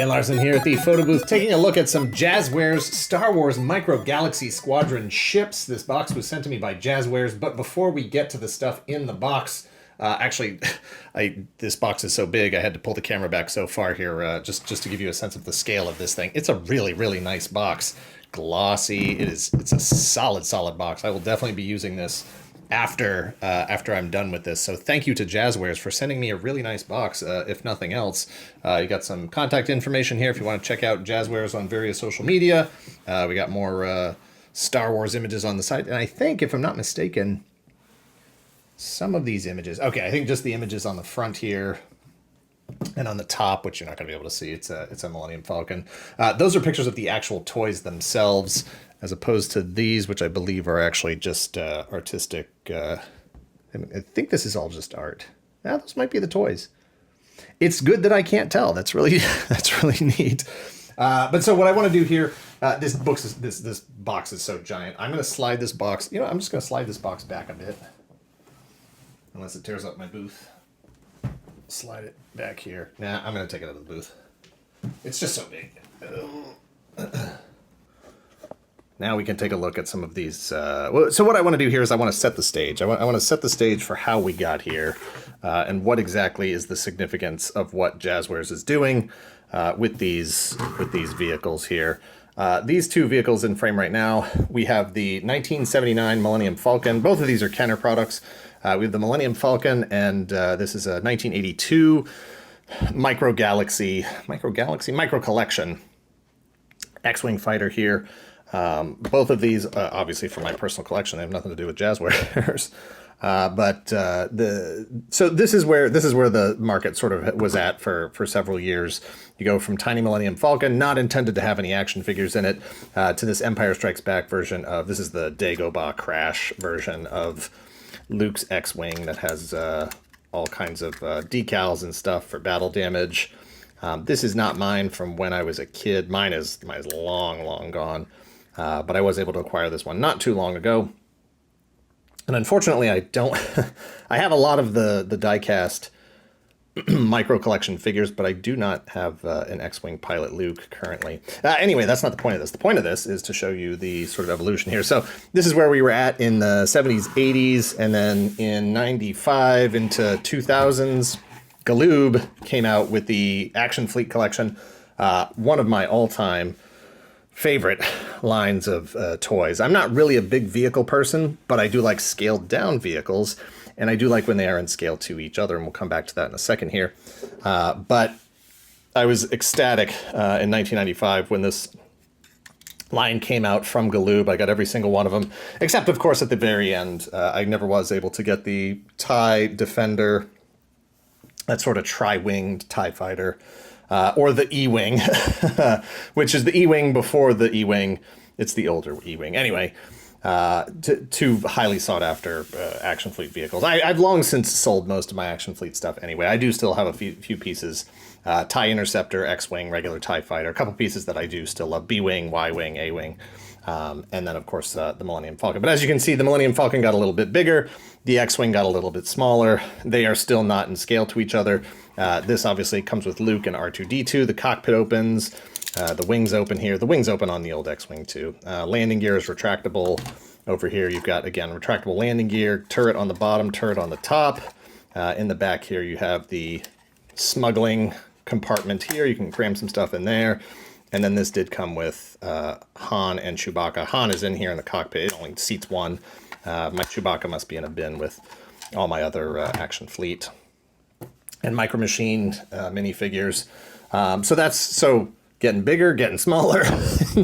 Dan Larson here at the photo booth, taking a look at some Jazwares Star Wars Micro Galaxy Squadron ships. This box was sent to me by Jazwares, but before we get to the stuff in the box, this box is so big, I had to pull the camera back so far here, just to give you a sense of the scale of this thing. It's a really, really nice box. Glossy. It's a solid box. I will definitely be using this after I'm done with this. So thank you to Jazwares for sending me a really nice box, if nothing else. You got some contact information here if you want to check out Jazwares on various social media. We got more Star Wars images on the site. And I think, if I'm not mistaken, some of these images... Okay, I think just the images on the front here and on the top, which you're not going to be able to see. It's a Millennium Falcon. Those are pictures of the actual toys themselves, as opposed to these, which I believe are actually just artistic. I think this is all just art. Now, those might be the toys. It's good that I can't tell. That's really neat. But so what I want to do here, this box is so giant. I'm going to slide this box. I'm just going to slide this box back a bit, unless it tears up my booth. Slide it back here. Nah, I'm going to take it out of the booth. It's just so big. Now we can take a look at some of these. So what I want to do here is I want to set the stage. I want to set the stage for how we got here, and what exactly is the significance of what Jazwares is doing with these vehicles here. These two vehicles in frame right now, we have the 1979 Millennium Falcon. Both of these are Kenner products. We have the Millennium Falcon, and this is a 1982 Micro Collection X-Wing fighter here. Both of these, obviously for my personal collection, they have nothing to do with Jazwares. So this is where the market sort of was at for several years. You go from tiny Millennium Falcon, not intended to have any action figures in it, to this Empire Strikes Back version of, this is the Dagobah Crash version of Luke's X-Wing that has all kinds of decals and stuff for battle damage. This is not mine from when I was a kid. Mine is long gone. But I was able to acquire this one not too long ago. And unfortunately, I have a lot of the die-cast micro collection figures, but I do not have an X-Wing pilot Luke currently. Anyway, that's not the point of this. The point of this is to show you the sort of evolution here. So this is where we were at in the 70s, 80s, and then in 95 into 2000s, Galoob came out with the Action Fleet collection, one of my all-time favorite lines of toys. I'm not really a big vehicle person, but I do like scaled down vehicles, and I do like when they are in scale to each other, and we'll come back to that in a second here. But I was ecstatic in 1995 when this line came out from Galoob. I got every single one of them, except, of course, at the very end. I never was able to get the TIE Defender, that sort of tri-winged TIE fighter, or the E-Wing, which is the E-Wing before the E-Wing. It's the older E-Wing. Anyway, two highly sought-after Action Fleet vehicles. I've long since sold most of my Action Fleet stuff anyway. I do still have a few pieces. TIE Interceptor, X-Wing, regular TIE Fighter. A couple pieces that I do still love. B-Wing, Y-Wing, A-Wing. And then, of course, the Millennium Falcon. But as you can see, the Millennium Falcon got a little bit bigger. The X-Wing got a little bit smaller. They are still not in scale to each other. This obviously comes with Luke and R2-D2. The cockpit opens. The wings open here. The wings open on the old X-Wing too. Landing gear is retractable. Over here you've got, again, retractable landing gear. Turret on the bottom, turret on the top. In the back here you have the smuggling compartment here. You can cram some stuff in there. And then this did come with Han and Chewbacca. Han is in here in the cockpit. It only seats one. My Chewbacca must be in a bin with all my other Action Fleet and Micro Machine minifigures. So that's getting bigger, getting smaller,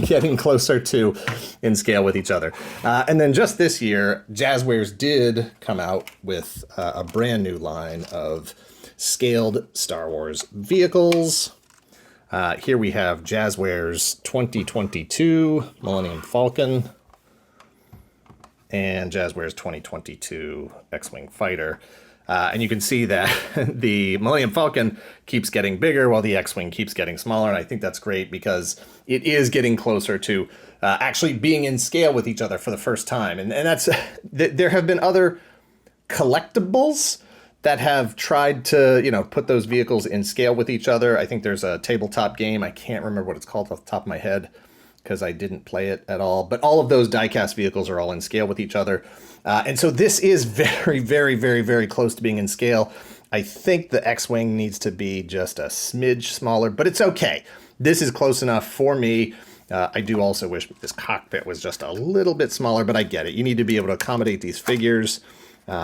getting closer to in scale with each other. And then just this year, Jazwares did come out with a brand new line of scaled Star Wars vehicles. Here we have Jazwares 2022 Millennium Falcon and Jazwares 2022 X-Wing Fighter. And you can see that the Millennium Falcon keeps getting bigger while the X-Wing keeps getting smaller. And I think that's great because it is getting closer to actually being in scale with each other for the first time. And that's there have been other collectibles that have tried to, you know, put those vehicles in scale with each other. I think there's a tabletop game. I can't remember what it's called off the top of my head because I didn't play it at all. But all of those diecast vehicles are all in scale with each other. And so this is very, very, very, very close to being in scale. I think the X-Wing needs to be just a smidge smaller, but it's okay. This is close enough for me. I do also wish this cockpit was just a little bit smaller, but I get it. You need to be able to accommodate these figures.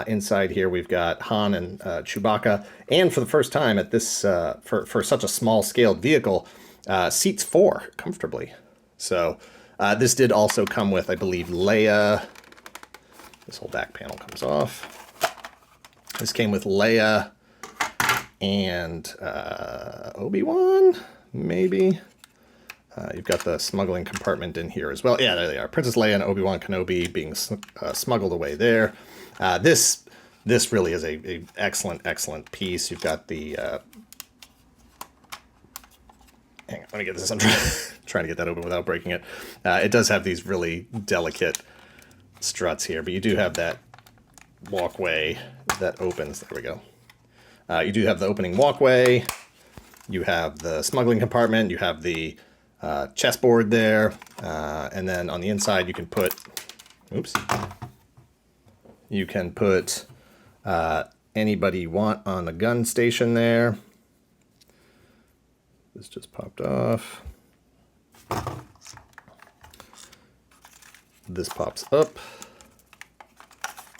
Inside here, we've got Han and Chewbacca. And for the first time at this, for such a small scaled vehicle, seats 4 comfortably. So this did also come with, I believe, Leia. This whole back panel comes off. This came with Leia and Obi-Wan, maybe. You've got the smuggling compartment in here as well. Yeah, there they are. Princess Leia and Obi-Wan Kenobi being smuggled away there. This really is a excellent piece. You've got the... hang on, let me get this. I'm trying to get that open without breaking it. It does have these really delicate struts here, but you do have that walkway that opens. There we go. You do have the opening walkway. You have the smuggling compartment. You have the chessboard there. And then on the inside, you can put... Oops. You can put anybody you want on the gun station there. This just popped off. This pops up.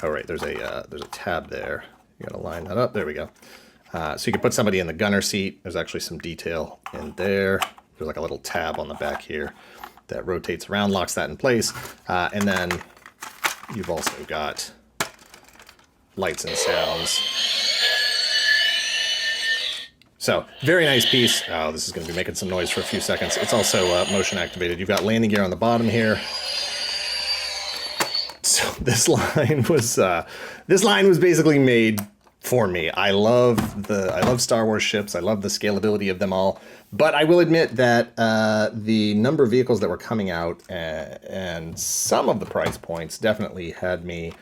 Oh, right, there's a tab there. You gotta line that up. There we go. So you can put somebody in the gunner seat. There's actually some detail in there. There's like a little tab on the back here that rotates around, locks that in place. And then you've also got lights and sounds. So, very nice piece. Oh, this is going to be making some noise for a few seconds. It's also motion activated. You've got landing gear on the bottom here. So this line was basically made for me. I love Star Wars ships. I love the scalability of them all. But I will admit that the number of vehicles that were coming out and some of the price points definitely had me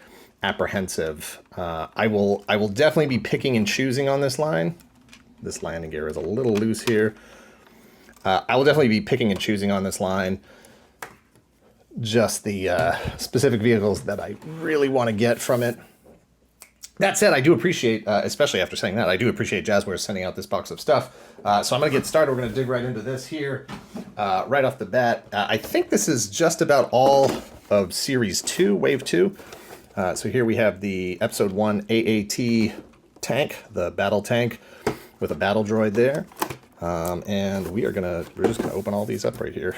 apprehensive. I will definitely be picking and choosing on this line. This landing gear is a little loose here. I will definitely be picking and choosing on this line. Just the specific vehicles that I really want to get from it. That said, I do appreciate, especially after saying that, I do appreciate Jazwares sending out this box of stuff. So I'm going to get started. We're going to dig right into this here right off the bat. I think this is just about all of Series 2, Wave 2. So here we have the Episode 1 AAT Tank, the battle tank, with a battle droid there. And we're just gonna open all these up right here.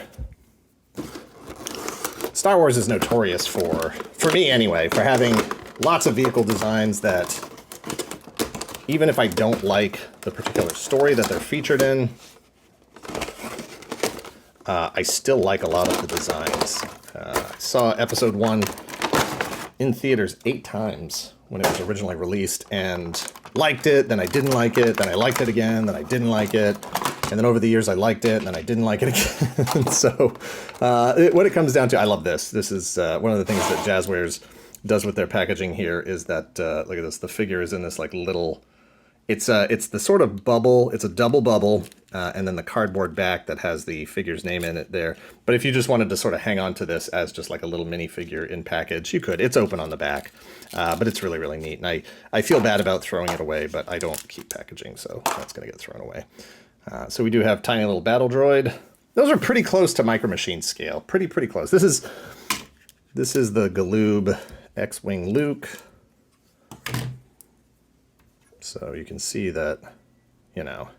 Star Wars is notorious for me anyway, for having lots of vehicle designs that, even if I don't like the particular story that they're featured in, I still like a lot of the designs. I saw Episode 1 in theaters 8 times when it was originally released, and liked it, then I didn't like it, then I liked it again, then I didn't like it, and then over the years I liked it, and then I didn't like it again. So what it comes down to, I love this. This is one of the things that Jazwares does with their packaging here is that, look at this, the figure is in this like little, it's the sort of bubble, it's a double bubble, and then the cardboard back that has the figure's name in it there. But if you just wanted to sort of hang on to this as just like a little mini figure in package, you could. It's open on the back, but it's really, really neat. And I feel bad about throwing it away, but I don't keep packaging, so that's going to get thrown away. So we do have tiny little battle droid. Those are pretty close to Micro Machine scale. Pretty close. This is the Galoob X-Wing Luke. So you can see that, you know,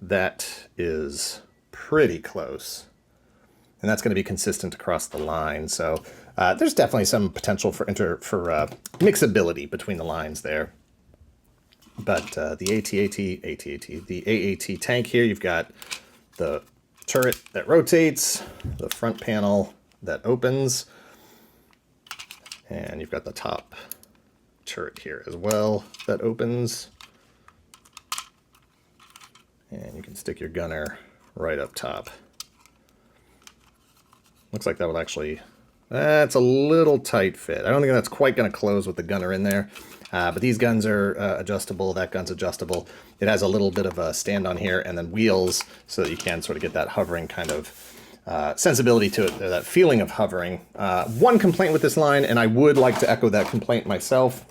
that is pretty close. And that's going to be consistent across the line. So there's definitely some potential for mixability between the lines there. But the AAT tank here, you've got the turret that rotates, the front panel that opens, and you've got the top turret here as well that opens. And you can stick your gunner right up top. Looks like that will actually That's a little tight fit. I don't think that's quite going to close with the gunner in there. But these guns are adjustable. That gun's adjustable. It has a little bit of a stand on here and then wheels so that you can sort of get that hovering kind of sensibility to it, that feeling of hovering. One complaint with this line, and I would like to echo that complaint myself,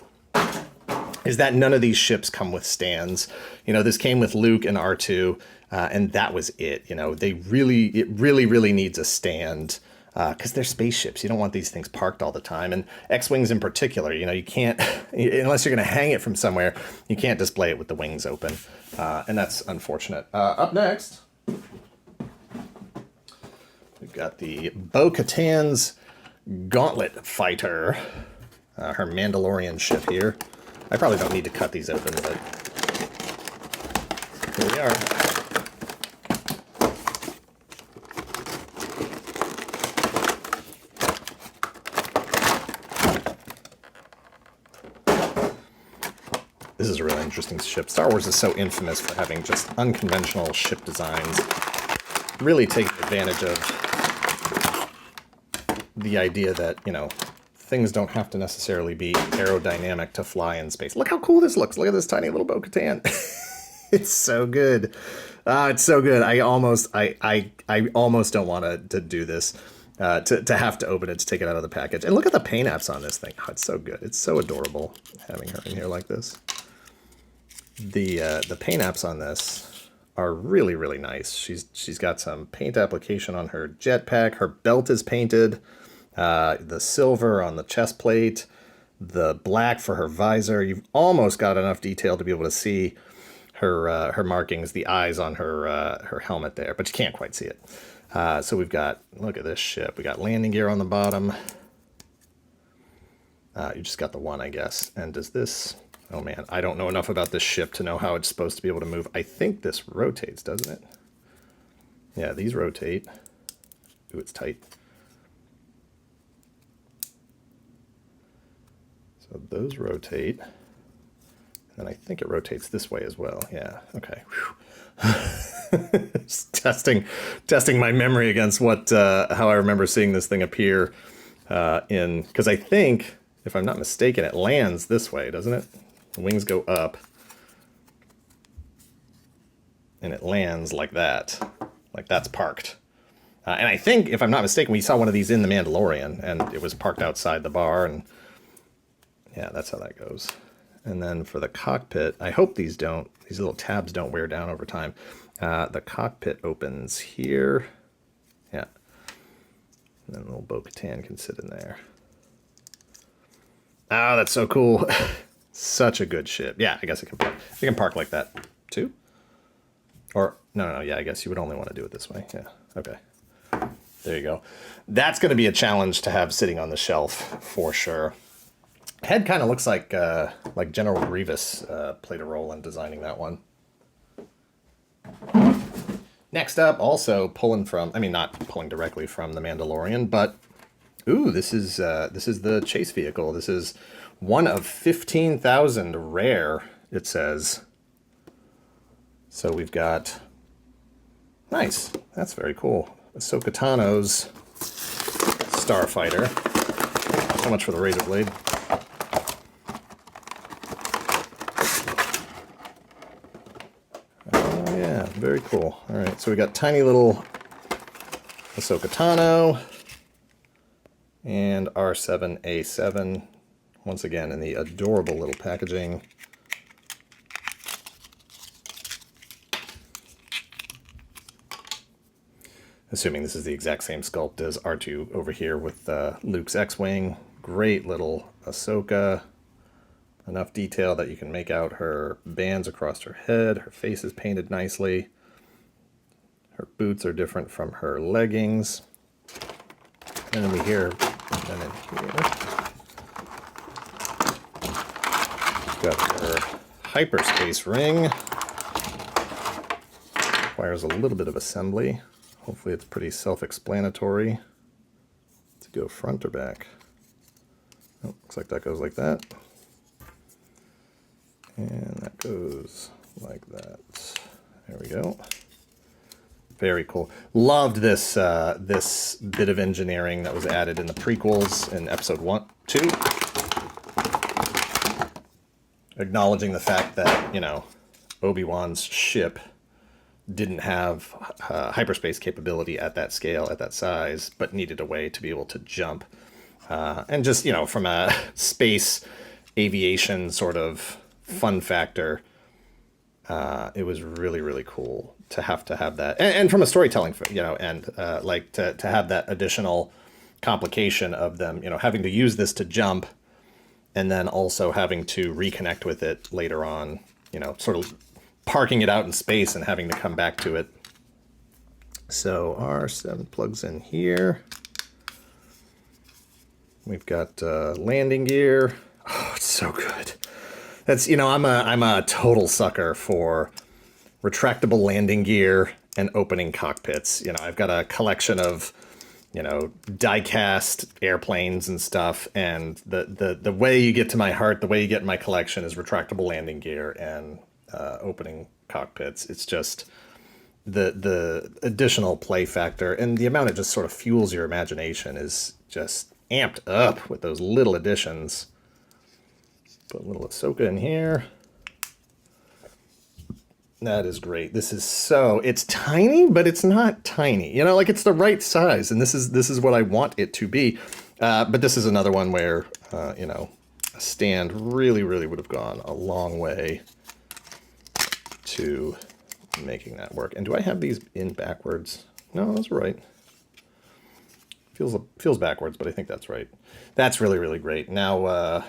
is that none of these ships come with stands. You know, this came with Luke and R2, and that was it. You know, it really needs a stand. Because they're spaceships. You don't want these things parked all the time. And X-Wings in particular, you know, you can't, unless you're going to hang it from somewhere, you can't display it with the wings open. And that's unfortunate. Up next, we've got the Bo-Katan's Gauntlet Fighter, her Mandalorian ship here. I probably don't need to cut these open, but here we are. This is a really interesting ship. Star Wars is so infamous for having just unconventional ship designs. Really taking advantage of the idea that, you know, things don't have to necessarily be aerodynamic to fly in space. Look how cool this looks. Look at this tiny little Bo-Katan. It's so good. It's so good. I almost don't want to do this. To have to open it, to take it out of the package. And look at the paint apps on this thing. Oh, it's so good. It's so adorable having her in here like this. The paint apps on this are really nice. She's got some paint application on her jetpack. Her belt is painted. The silver on the chest plate. The black for her visor. You've almost got enough detail to be able to see her markings, the eyes on her helmet there, but you can't quite see it. So we've got, look at this ship. We got landing gear on the bottom. You just got the one, I guess. And does this, oh man, I don't know enough about this ship to know how it's supposed to be able to move. I think this rotates, doesn't it? Yeah, these rotate. Ooh, it's tight. So those rotate. And I think it rotates this way as well. Yeah, okay. Just testing my memory against what how I remember seeing this thing appear because I think, if I'm not mistaken, it lands this way, doesn't it? The wings go up and it lands like that, like that's parked. And I think, if I'm not mistaken, we saw one of these in The Mandalorian and it was parked outside the bar, and yeah, that's how that goes. And then for the cockpit, I hope these little tabs don't wear down over time. The cockpit opens here. Yeah. And then little Bo-Katan can sit in there. Ah, that's so cool. Such a good ship. Yeah, I guess it can park. You can park like that too. Or, no, yeah, I guess you would only want to do it this way. Yeah, okay. There you go. That's going to be a challenge to have sitting on the shelf for sure. Head kind of looks like General Grievous played a role in designing that one. Next up, also pulling from, I mean, not pulling directly from The Mandalorian, but ooh, this is the chase vehicle. This is one of 15,000 rare, it says. So we've got, nice, that's very cool. Ahsoka Tano's Starfighter. So much for the razor blade. Very cool. All right, so we got tiny little Ahsoka Tano and R7A7, once again in the adorable little packaging. Assuming this is the exact same sculpt as R2 over here with Luke's X-Wing. Great little Ahsoka. Enough detail that you can make out her bands across her head. Her face is painted nicely. Her boots are different from her leggings. And then we hear, then in here, we've got her hyperspace ring. Requires a little bit of assembly. Hopefully it's pretty self-explanatory. To go front or back. Oh, looks like that goes like that. And that goes like that. There we go. Very cool. Loved this this bit of engineering that was added in the prequels in episode 1, 2. Acknowledging the fact that, you know, Obi-Wan's ship didn't have hyperspace capability at that scale, at that size, but needed a way to be able to jump. And just, you know, from a space aviation sort of fun factor, it was really, really cool to have that. And from a storytelling, you know, and like to have that additional complication of them, you know, having to use this to jump and then also having to reconnect with it later on, you know, sort of parking it out in space and having to come back to it. So R7 plugs in here. We've got landing gear. Oh, it's so good. That's, you know, I'm a total sucker for retractable landing gear and opening cockpits. You know, I've got a collection of, you know, die-cast airplanes and stuff, and the way you get to my heart, the way you get in my collection is retractable landing gear and opening cockpits. It's just the additional play factor, and the amount it just sort of fuels your imagination is just amped up with those little additions. Put a little Ahsoka in here. That is great. This is so, it's tiny, but it's not tiny. You know, like it's the right size, and this is what I want it to be. But this is another one where, you know, a stand really, really would have gone a long way to making that work. And do I have these in backwards? No, that's right. Feels backwards, but I think that's right. That's really, really great. Now, I'm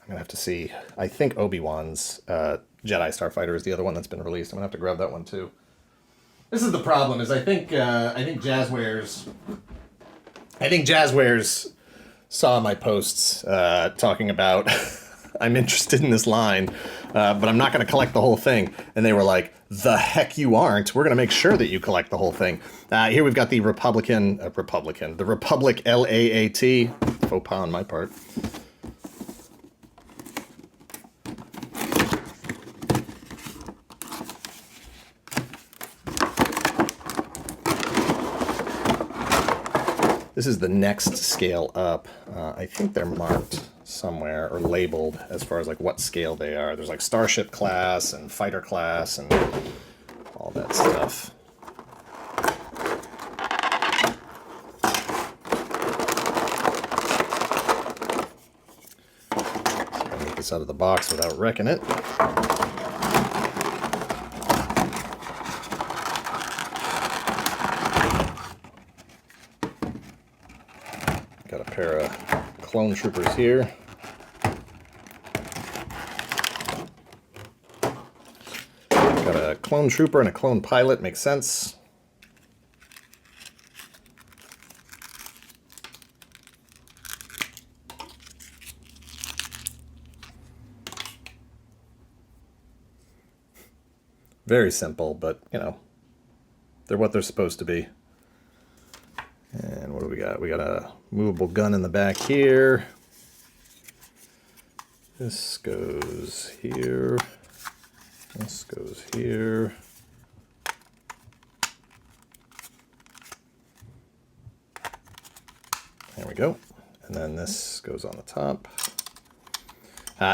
gonna have to see. I think Obi-Wan's Jedi Starfighter is the other one that's been released. I'm gonna have to grab that one too. This is the problem. Is I think Jazwares saw my posts talking about I'm interested in this line, but I'm not going to collect the whole thing. And they were like, "The heck you aren't! We're going to make sure that you collect the whole thing." Here we've got the the Republic LAAT. Faux pas on my part. This is the next scale up. I think they're marked somewhere or labeled as far as like what scale they are. There's like Starship class and Fighter class and all that stuff. So I'm gonna get this out of the box without wrecking it. Got a pair of clone troopers here. Got a clone trooper and a clone pilot, makes sense. Very simple, but you know, they're what they're supposed to be. And what do we got? We got a movable gun in the back here. This goes here. This goes here. There we go. And then this goes on the top.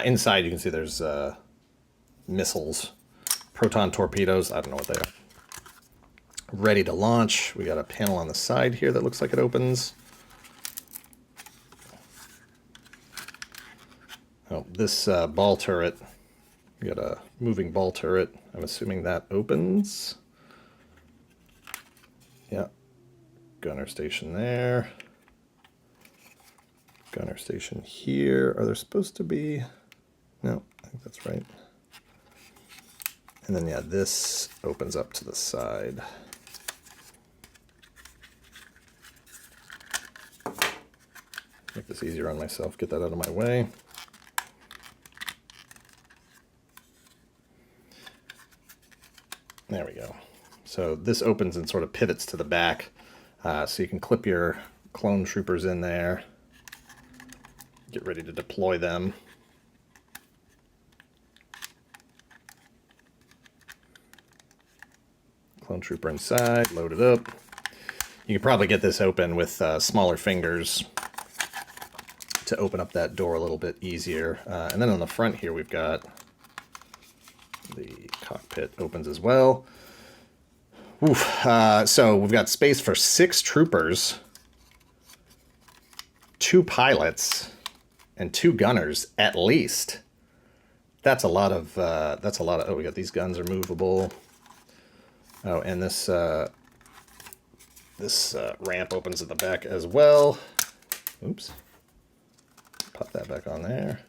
Inside you can see there's missiles, proton torpedoes. I don't know what they are. Ready to launch. We got a panel on the side here that looks like it opens. Oh, this ball turret. We got a moving ball turret. I'm assuming that opens. Yeah. Gunner station there. Gunner station here. Are there supposed to be? No, I think that's right. And then, yeah, this opens up to the side. Make this easier on myself, get that out of my way. There we go. So this opens and sort of pivots to the back, so you can clip your clone troopers in there, get ready to deploy them. Clone Trooper inside, load it up. You can probably get this open with smaller fingers to open up that door a little bit easier. And then on the front here, we've got the cockpit opens as well. Oof. So we've got space for 6 troopers, 2 pilots, and 2 gunners at least. That's a lot of. Oh, we got these guns are movable. Oh, and this ramp opens at the back as well. Oops. Pop that back on there.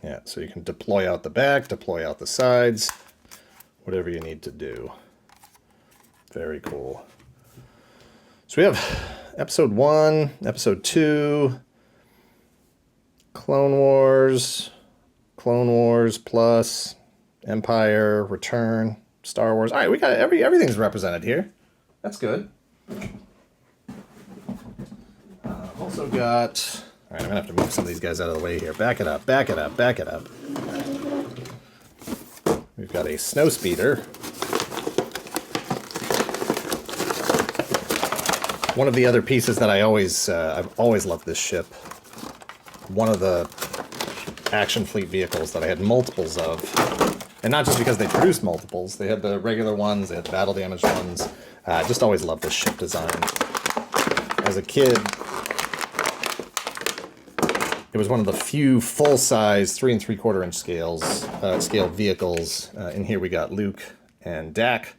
Yeah, so you can deploy out the back, deploy out the sides, whatever you need to do. Very cool. So we have Episode 1, Episode 2, Clone Wars Plus, Empire, Return, Star Wars. All right, we got everything's represented here. That's good. Also got. All right, I'm gonna have to move some of these guys out of the way here. Back it up, back it up, back it up. We've got a Snowspeeder. One of the other pieces that I've always loved this ship. One of the action fleet vehicles that I had multiples of. And not just because they produced multiples. They had the regular ones, they had the battle damaged ones. Just always loved this ship design. As a kid, it was one of the few full-size 3 3/4 inch scale vehicles. In here we got Luke and Dak.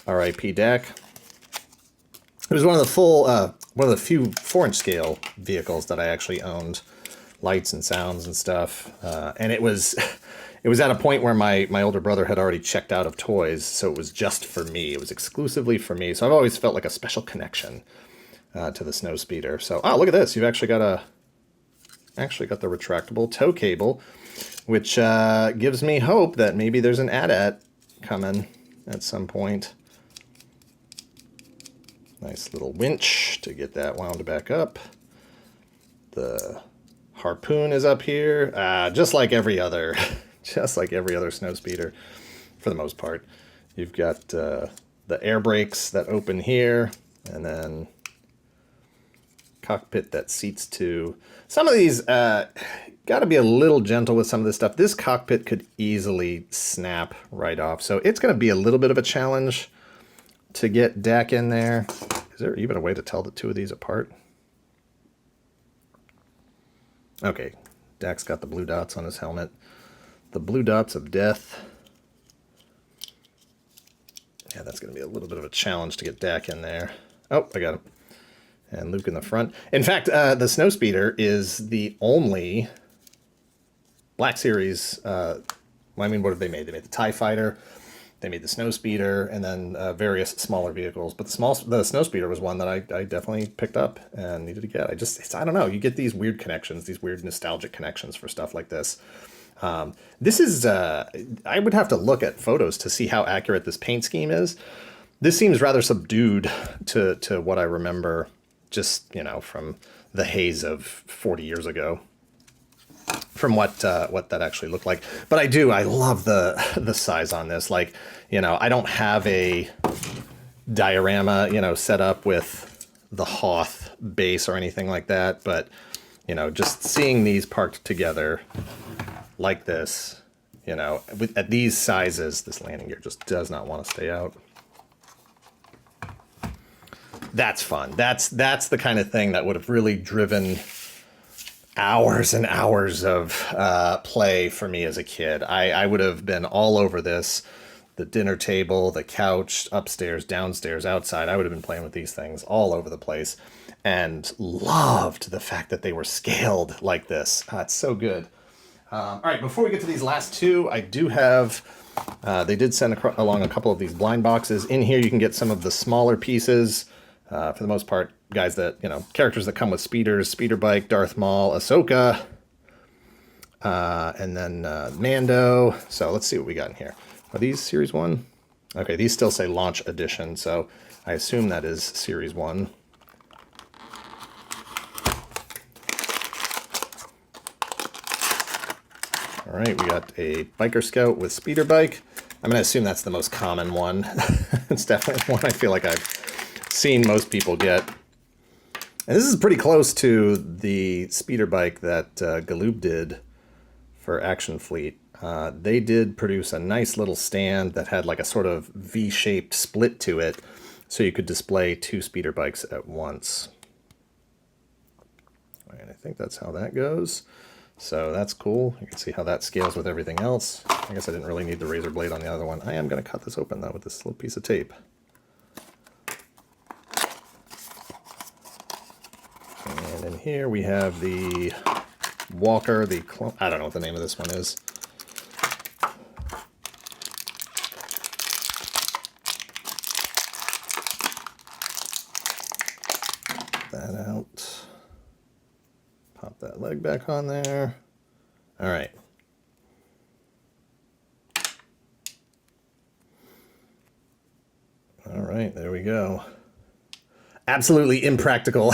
R.I.P. Dak. It was one of the few 4-inch scale vehicles that I actually owned, lights and sounds and stuff. And it was at a point where my older brother had already checked out of toys, so it was just for me. It was exclusively for me. So I've always felt like a special connection to the Snowspeeder. So, oh, look at this! You've actually got the retractable tow cable, which gives me hope that maybe there's an AT-AT coming at some point. Nice little winch to get that wound back up. The harpoon is up here, just like every other Snowspeeder, for the most part. You've got the air brakes that open here, and then cockpit that seats to. Some of these got to be a little gentle with some of this stuff. This cockpit could easily snap right off, so it's going to be a little bit of a challenge to get Dak in there. Is there even a way to tell the two of these apart? Okay, Dak's got the blue dots on his helmet. The blue dots of death. Yeah, that's going to be a little bit of a challenge to get Dak in there. Oh, I got him. And Luke in the front. In fact, the Snowspeeder is the only Black Series. I mean, what have they made? They made the TIE Fighter. They made the Snowspeeder, and then various smaller vehicles. But the Snowspeeder was one that I definitely picked up and needed to get. I don't know. You get these weird connections, these weird nostalgic connections for stuff like this. This is, I would have to look at photos to see how accurate this paint scheme is. This seems rather subdued to what I remember just, from the haze of 40 years ago. From what that actually looked like. But I love the size on this. Like, I don't have a diorama, set up with the Hoth base or anything like that. But, just seeing these parked together like this, at these sizes, this landing gear just does not want to stay out. That's fun. That's the kind of thing that would have really driven hours and hours of play for me as a kid. I would have been all over this. The dinner table, the couch, upstairs, downstairs, outside. I would have been playing with these things all over the place and loved the fact that they were scaled like this. It's so good. All right, before we get to these last two, I do have, they did send along a couple of these blind boxes. In here you can get some of the smaller pieces. For the most part, guys that, characters that come with speeders, Speeder Bike, Darth Maul, Ahsoka, and then Mando. So let's see what we got in here. Are these Series 1? Okay, these still say Launch Edition, so I assume that is Series 1. All right, we got a biker scout with speeder bike. I'm going to assume that's the most common one. It's definitely one I feel like I've seen most people get. And this is pretty close to the speeder bike that Galoob did for Action Fleet. They did produce a nice little stand that had like a sort of V-shaped split to it, so you could display 2 speeder bikes at once. And I think that's how that goes. So that's cool. You can see how that scales with everything else. I guess I didn't really need the razor blade on the other one. I am going to cut this open though with this little piece of tape. And in here we have the Walker, I don't know what the name of this one is. That out. Pop that leg back on there. All right. All right, there we go. Absolutely impractical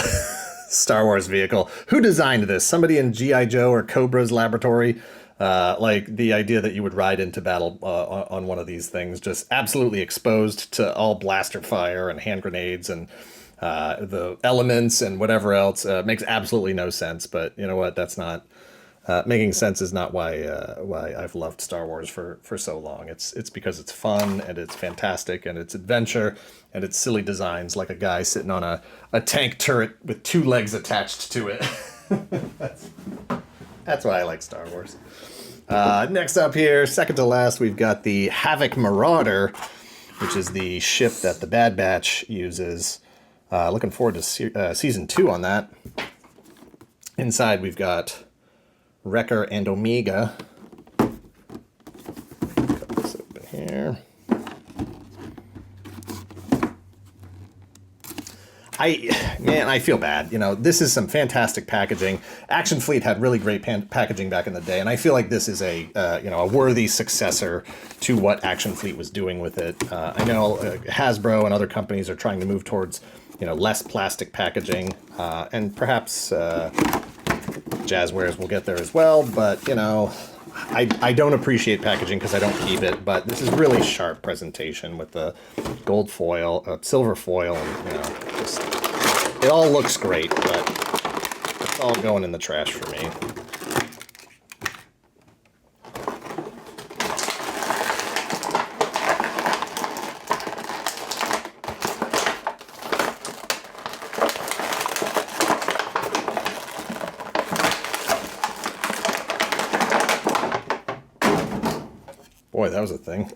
Star Wars vehicle. Who designed this? Somebody in G.I. Joe or Cobra's laboratory? Like the idea that you would ride into battle on one of these things, just absolutely exposed to all blaster fire and hand grenades and the elements and whatever else, makes absolutely no sense. But you know what? That's not making sense is not why I've loved Star Wars for so long. It's because it's fun and it's fantastic and it's adventure and it's silly designs, like a guy sitting on a tank turret with 2 legs attached to it. That's why I like Star Wars. Next up here, second to last, we've got the Havoc Marauder, which is the ship that the Bad Batch uses. Looking forward to Season 2 on that. Inside we've got Wrecker and Omega. Cut this open here. I feel bad. You know, this is some fantastic packaging. Action Fleet had really great packaging back in the day, and I feel like this is a a worthy successor to what Action Fleet was doing with it. I know Hasbro and other companies are trying to move towards less plastic packaging, and perhaps Jazwares will get there as well. But I don't appreciate packaging because I don't keep it. But this is really sharp presentation with the gold foil, silver foil, and it all looks great, but it's all going in the trash for me. Boy, that was a thing.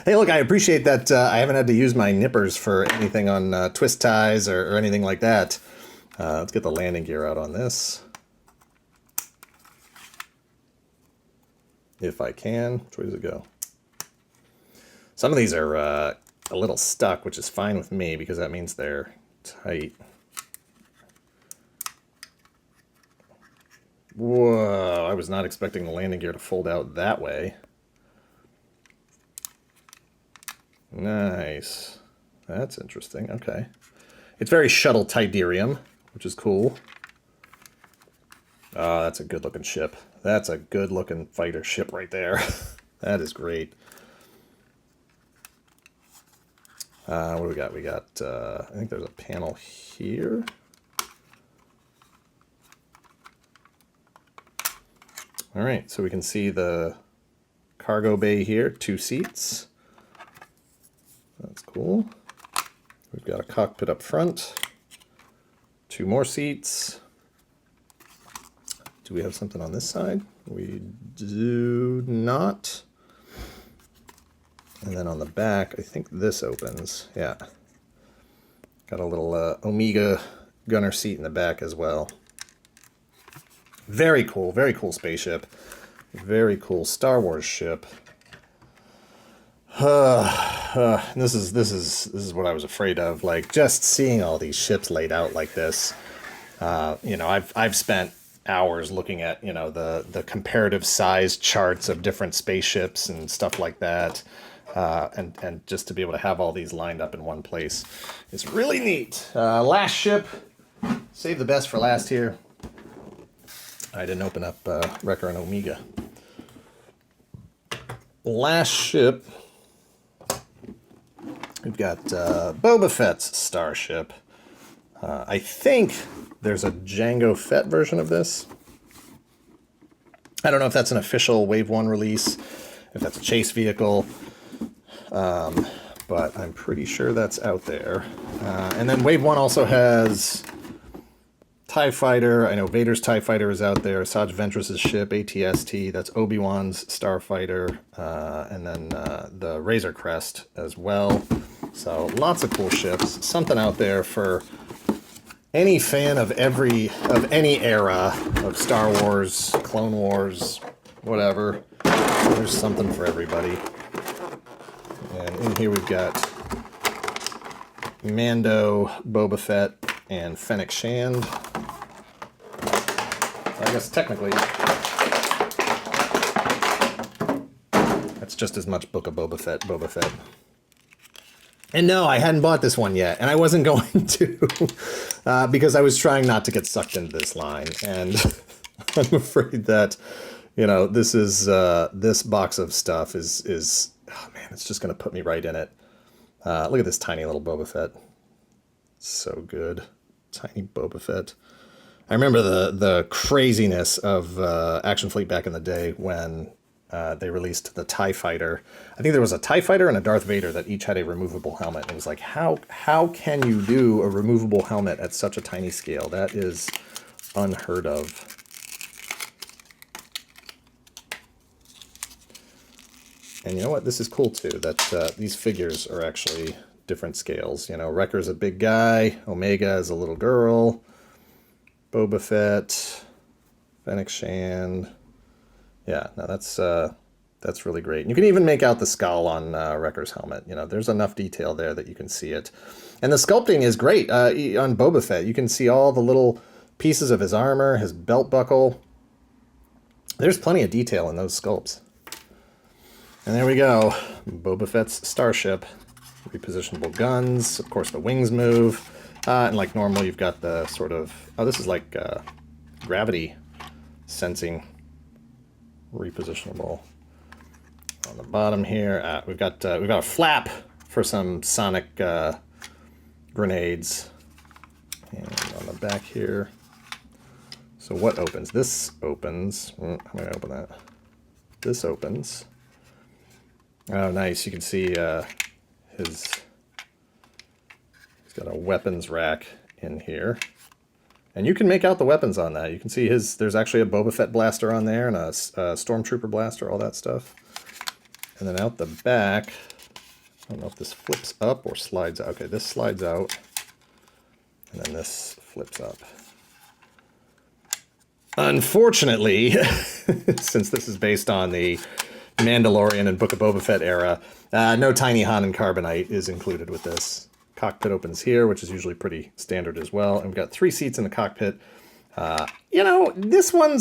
Hey, look, I appreciate that I haven't had to use my nippers for anything on twist ties or anything like that. Let's get the landing gear out on this. If I can. Which way does it go? Some of these are a little stuck, which is fine with me because that means they're tight. Whoa, I was not expecting the landing gear to fold out that way. Nice. That's interesting. Okay. It's very shuttle Tiderium, which is cool. Oh, that's a good looking ship. That's a good looking fighter ship right there. That is great. What do we got? We got, I think there's a panel here. All right, so we can see the cargo bay here, 2 seats. That's cool. We've got a cockpit up front, 2 more seats. Do we have something on this side? We do not. And then on the back, I think this opens. Yeah. Got a little Omega gunner seat in the back as well. Very cool spaceship. Very cool Star Wars ship. This is what I was afraid of. Like, just seeing all these ships laid out like this. I've spent hours looking at the comparative size charts of different spaceships and stuff like that, and just to be able to have all these lined up in one place is really neat. Last ship, save the best for last here. I didn't open up Wrecker and Omega. Last ship, we've got Boba Fett's Starship. I think there's a Jango Fett version of this. I don't know if that's an official Wave 1 release, if that's a chase vehicle, but I'm pretty sure that's out there. And then Wave 1 also has TIE Fighter. I know Vader's TIE Fighter is out there. Asajj Ventress's ship, ATST. That's Obi-Wan's Starfighter. And then the Razor Crest as well. So lots of cool ships. Something out there for any fan of any era of Star Wars, Clone Wars, whatever. There's something for everybody. And in here we've got Mando, Boba Fett, and Fennec Shand. I guess technically that's just as much Book of Boba Fett. And no, I hadn't bought this one yet, and I wasn't going to because I was trying not to get sucked into this line. And I'm afraid that, you know, this is this box of stuff is oh man, it's just going to put me right in it. Look at this tiny little Boba Fett. So good. Tiny Boba Fett. I remember the craziness of Action Fleet back in the day when they released the TIE Fighter. I think there was a TIE Fighter and a Darth Vader that each had a removable helmet. It was like, how can you do a removable helmet at such a tiny scale? That is unheard of. And you know what? This is cool too, that these figures are actually different scales. You know, Wrecker's a big guy, Omega is a little girl, Boba Fett, Fennec Shand. Yeah, no, that's really great. And you can even make out the skull on Wrecker's helmet. You know, there's enough detail there that you can see it. And the sculpting is great on Boba Fett. You can see all the little pieces of his armor, his belt buckle. There's plenty of detail in those sculpts. And there we go, Boba Fett's Starship. Repositionable guns, of course the wings move. And like normal, you've got the sort of, oh, this is like gravity sensing. Repositionable on the bottom here. We've got a flap for some sonic grenades, and on the back here. So what opens? This opens. I'm going to open that. This opens. Oh, nice! You can see he's got a weapons rack in here. And you can make out the weapons on that. You can see there's actually a Boba Fett blaster on there and a Stormtrooper blaster, all that stuff. And then out the back, I don't know if this flips up or slides out. Okay, this slides out. And then this flips up. Unfortunately, since this is based on the Mandalorian and Book of Boba Fett era, no tiny Han and Carbonite is included with this. Cockpit opens here, which is usually pretty standard as well. And we've got 3 seats in the cockpit. You know, this one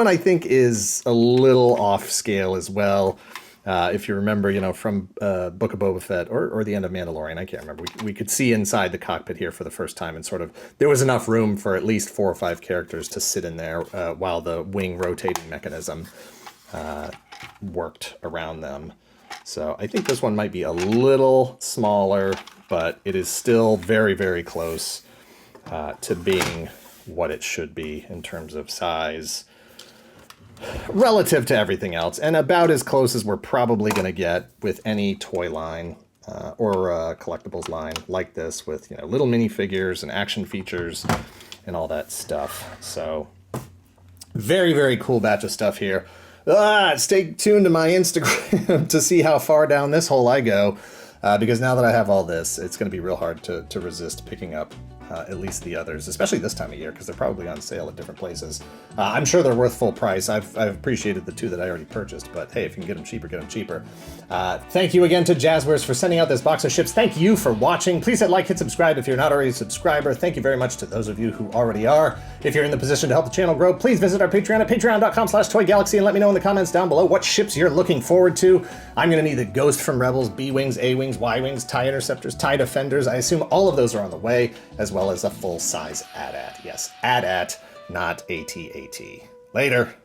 I think is a little off scale as well. If you remember, you know, from Book of Boba Fett or the end of Mandalorian, I can't remember. We could see inside the cockpit here for the first time, and sort of there was enough room for at least 4 or 5 characters to sit in there while the wing rotating mechanism worked around them. So I think this one might be a little smaller, but it is still very, very close to being what it should be in terms of size relative to everything else, and about as close as we're probably going to get with any toy line or collectibles line like this, with, you know, little minifigures and action features and all that stuff. So very, very cool batch of stuff here. Stay tuned to my Instagram to see how far down this hole I go, because now that I have all this, it's going to be real hard to resist picking up at least the others, especially this time of year, because they're probably on sale at different places. I'm sure they're worth full price. I've appreciated the 2 that I already purchased, but hey, if you can get them cheaper, get them cheaper. Thank you again to Jazwares for sending out this box of ships. Thank you for watching. Please hit like, hit subscribe if you're not already a subscriber. Thank you very much to those of you who already are. If you're in the position to help the channel grow, please visit our Patreon at patreon.com/toygalaxy and let me know in the comments down below what ships you're looking forward to. I'm going to need the Ghost from Rebels, B-Wings, A-Wings, Y-Wings, TIE Interceptors, TIE Defenders. I assume all of those are on the way, as well as a full-size AT-AT. Yes, AT-AT not AT-AT. Later.